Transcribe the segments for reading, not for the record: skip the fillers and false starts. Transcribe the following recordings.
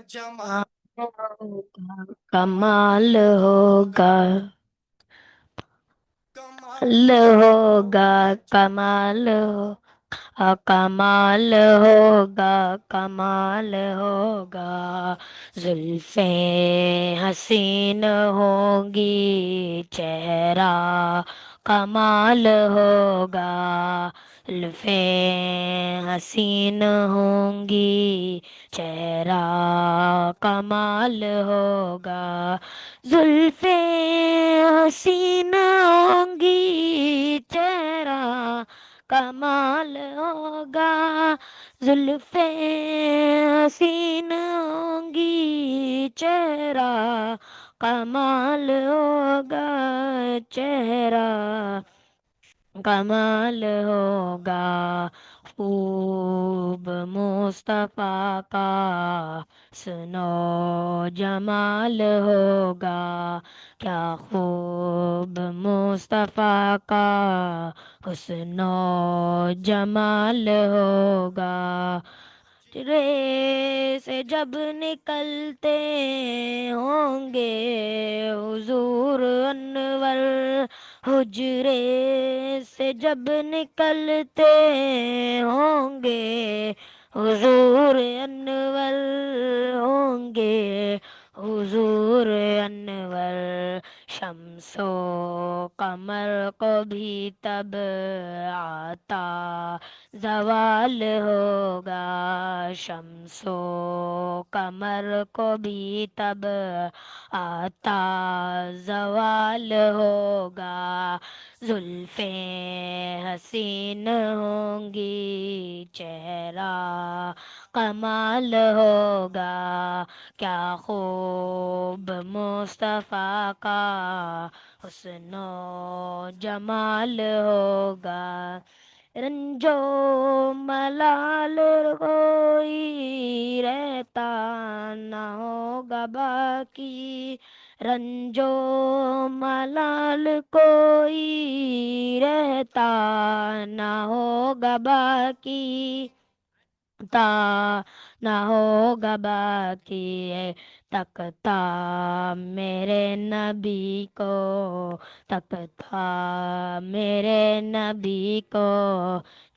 जमाल होगा, कमाल होगा, कमाल होगा, कमाल हो, कमाल होगा, कमाल होगा, जुल्फे हसीन होंगी, चेहरा कमाल होगा, जुल्फे हसीन होंगी, चेहरा कमाल होगा, जुल्फे हसीन होंगी, चेहरा कमाल होगा, जुल्फे हसीन होंगी, चेहरा कमाल होगा, चेहरा कमाल होगा, खूब मुस्तफा का सुनो जमाल होगा, क्या खूब मुस्तफा का हुस्नो जमाल होगा, हुजरे से जब निकलते होंगे हुजूर अनवर, हुजरे से जब निकलते होंगे हुजूर अनवर, होंगे हुजूर अनवर, शम्सो कमर को भी तब आता जवाल होगा, शम्सो कमर को भी तब आता जवाल होगा, जुल्फे हसीन होंगी, चेहरा कमाल होगा, क्या खूब मुस्तफा का हुस्नो जमाल होगा, रंजो मलाल कोई रहता ना होगा बाकी, रंजो मलाल कोई रहता ना होगा बाकी, ता ना होगा बाकी, तकता मेरे नबी को, तकता मेरे नबी को,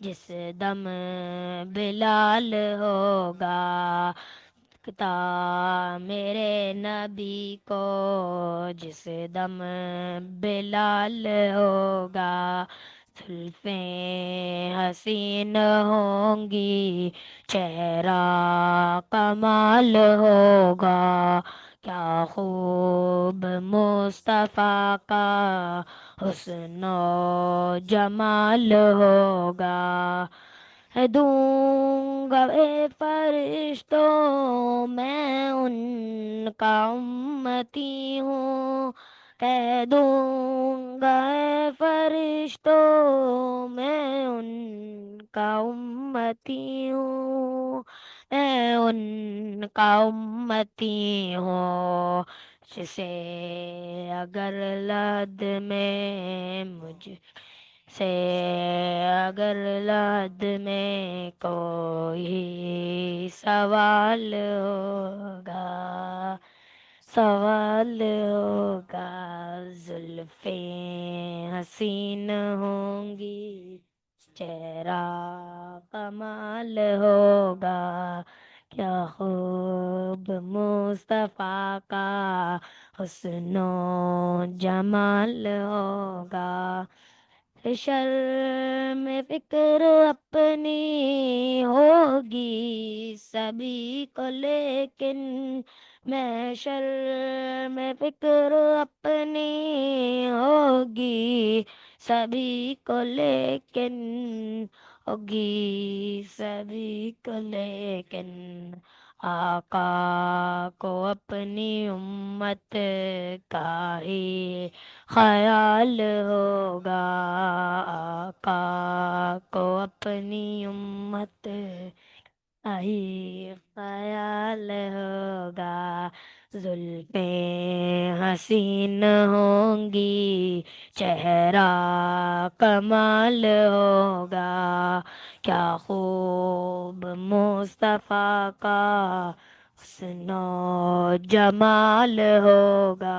जिस दम बिलाल होगा, तकता मेरे नबी को, जिस दम बिलाल होगा, जुल्फे हसीन होंगी, चेहरा कमाल होगा, क्या खूब मुस्तफा का हुस्नो जमाल होगा, दूंगा ए फरिश्तों मैं उनका उम्मती हूँ, कह दूंगा ए फरिश्तों मैं उनका उम्मती हूँ, मैं उनका उम्मती हूँ, जिसे अगर लद में मुझ से अगर लद में कोई सवाल होगा, सवाल होगा, जुल्फे हसीन होंगी, चेहरा कमाल होगा, क्या खूब मुस्तफा का हुस्नो जमाल होगा, शर्म फिक्र अपनी होगी सभी को, लेकिन मैं शर्म फिक्र अपनी होगी सभी को, लेकिन होगी सभी को, लेकिन आका को अपनी उम्मत का ही ख्याल होगा, आका को अपनी उम्मत का ही ख्याल होगा, जुल्फे हसीन होंगी, चेहरा कमाल होगा, क्या खूब मुस्तफा का حسن و جمال ہوگا.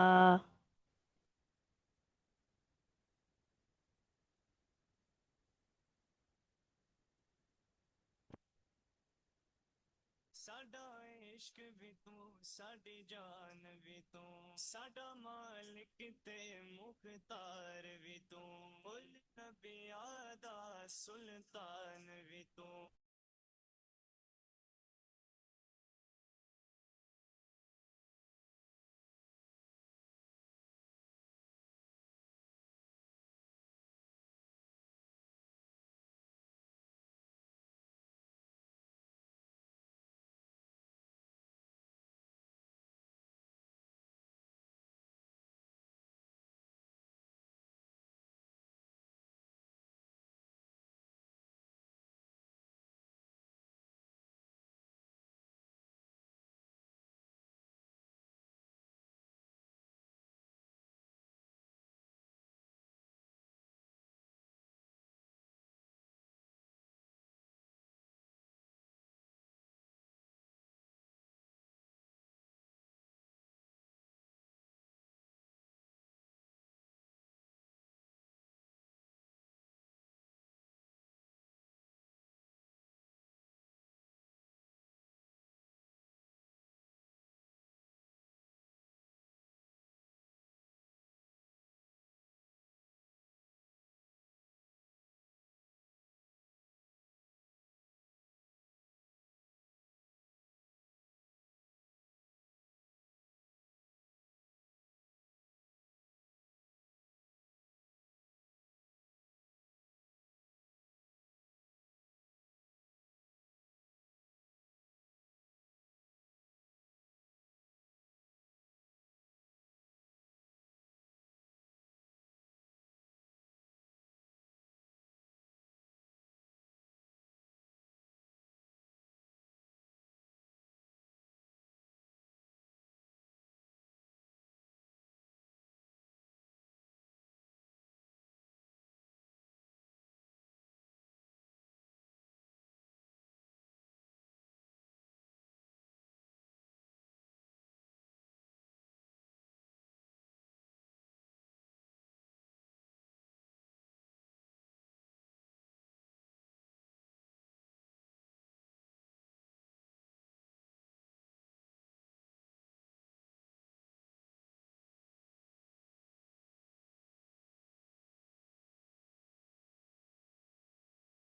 ساڈا عشق بھی تو ساڈی جان بھی تو ساڈا مالک تے مختار بھی تو مل نبی آدا سلطان بھی تو